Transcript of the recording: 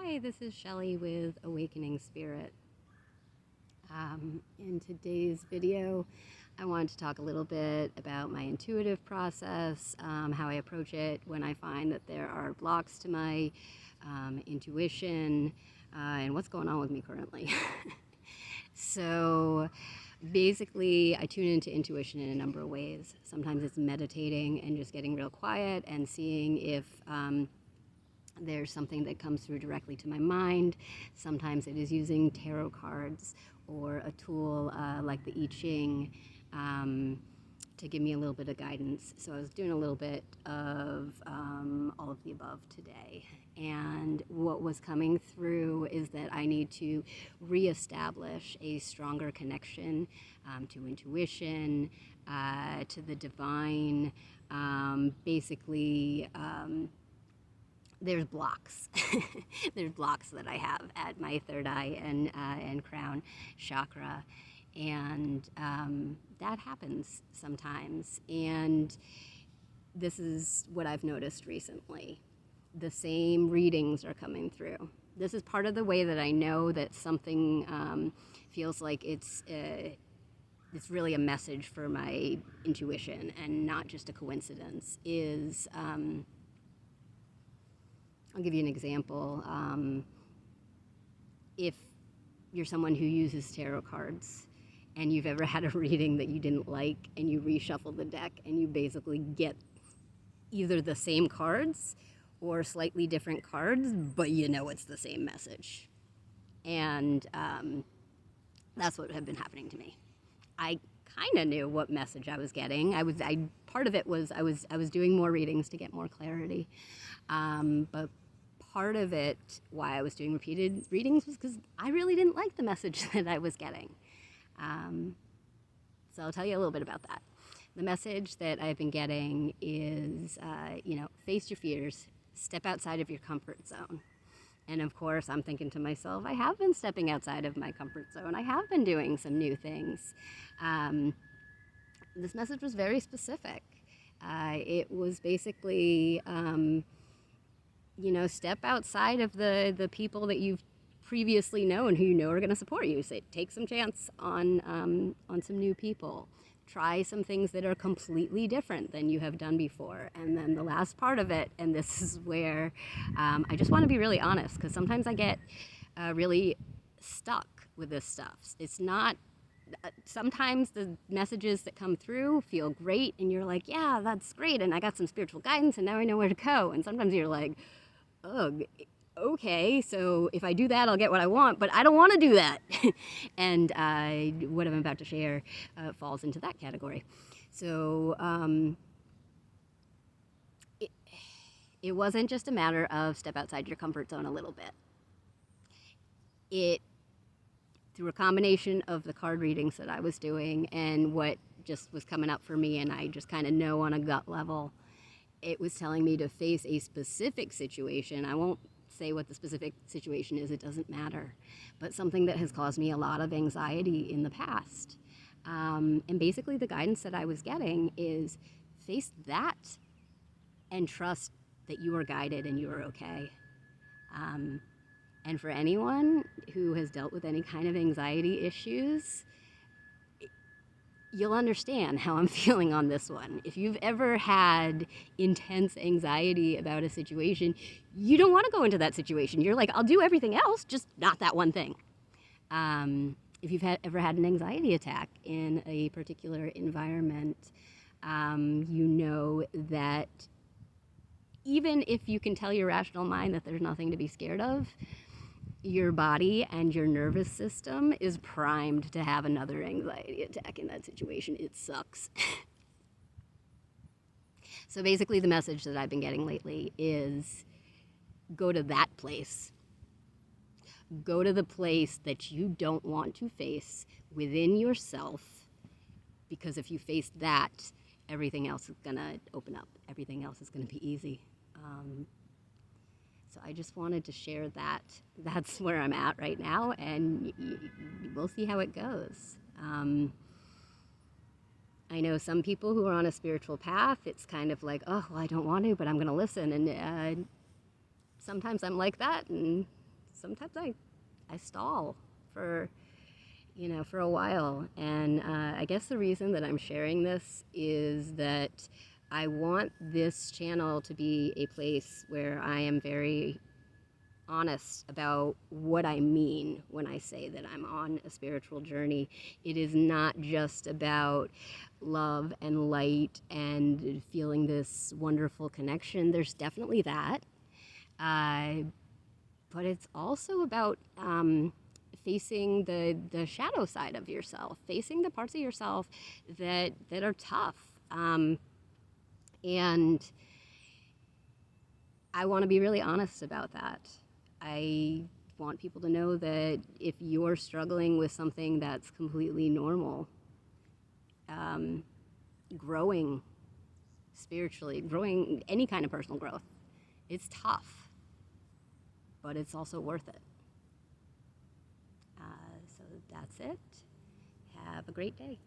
Hi, this is Shelly with Awakening Spirit. In today's video, I wanted to talk a little bit about my intuitive process, how I approach it when I find that there are blocks to my intuition, and what's going on with me currently. So basically, I tune into intuition in a number of ways. Sometimes it's meditating and just getting real quiet and seeing if there's something that comes through directly to my mind. Sometimes it is using tarot cards or a tool like the I Ching to give me a little bit of guidance. So I was doing a little bit of all of the above today. And what was coming through is that I need to reestablish a stronger connection to intuition, to the divine, basically. There's blocks. There's blocks that I have at my third eye and crown chakra, and that happens sometimes. And this is what I've noticed recently. The same readings are coming through. This is part of the way that I know that something feels like it's really a message for my intuition and not just a coincidence. I'll give you an example. If you're someone who uses tarot cards and you've ever had a reading that you didn't like and you reshuffle the deck and you basically get either the same cards or slightly different cards, but you know it's the same message. And that's what had been happening to me. I kind of knew what message I was getting. Part of it was I was doing more readings to get more clarity, but part of it why I was doing repeated readings was because I really didn't like the message that I was getting. So I'll tell you a little bit about that. The message that I've been getting is, face your fears, step outside of your comfort zone. And of course, I'm thinking to myself, I have been stepping outside of my comfort zone. I have been doing some new things. This message was very specific. It was basically, step outside of the people that you've previously known who you know are going to support you. So take some chance on some new people. Try some things that are completely different than you have done before. And then the last part of it, and this is where I just want to be really honest, because sometimes I get really stuck with this stuff. It's not, sometimes the messages that come through feel great, and you're like, yeah, that's great, and I got some spiritual guidance, and now I know where to go. And sometimes you're like, ugh, okay, so if I do that, I'll get what I want, but I don't want to do that. And what I'm about to share falls into that category. So it wasn't just a matter of step outside your comfort zone a little bit. Through a combination of the card readings that I was doing and what just was coming up for me, and I just kind of know on a gut level, it was telling me to face a specific situation. I won't say what the specific situation is, it doesn't matter, but something that has caused me a lot of anxiety in the past. And basically the guidance that I was getting is face that and trust that you are guided and you are okay. And for anyone who has dealt with any kind of anxiety issues, you'll understand how I'm feeling on this one. If you've ever had intense anxiety about a situation, you don't want to go into that situation. You're like, I'll do everything else, just not that one thing. If you've ever had an anxiety attack in a particular environment, you know that even if you can tell your rational mind that there's nothing to be scared of, your body and your nervous system is primed to have another anxiety attack in that situation. It sucks. So basically the message that I've been getting lately is go to that place. Go to the place that you don't want to face within yourself, because if you face that, everything else is gonna open up. Everything else is gonna be easy. So I just wanted to share that. That's where I'm at right now, and we'll see how it goes. I know some people who are on a spiritual path, it's kind of like, oh, well, I don't want to, but I'm going to listen. And sometimes I'm like that, and sometimes I stall for, for a while. And I guess the reason that I'm sharing this is that I want this channel to be a place where I am very honest about what I mean when I say that I'm on a spiritual journey. It is not just about love and light and feeling this wonderful connection. There's definitely that. But it's also about facing the shadow side of yourself, facing the parts of yourself that are tough. And I want to be really honest about that. I want people to know that if you're struggling with something that's completely normal, growing spiritually, growing any kind of personal growth, it's tough, but it's also worth it. So that's it. Have a great day.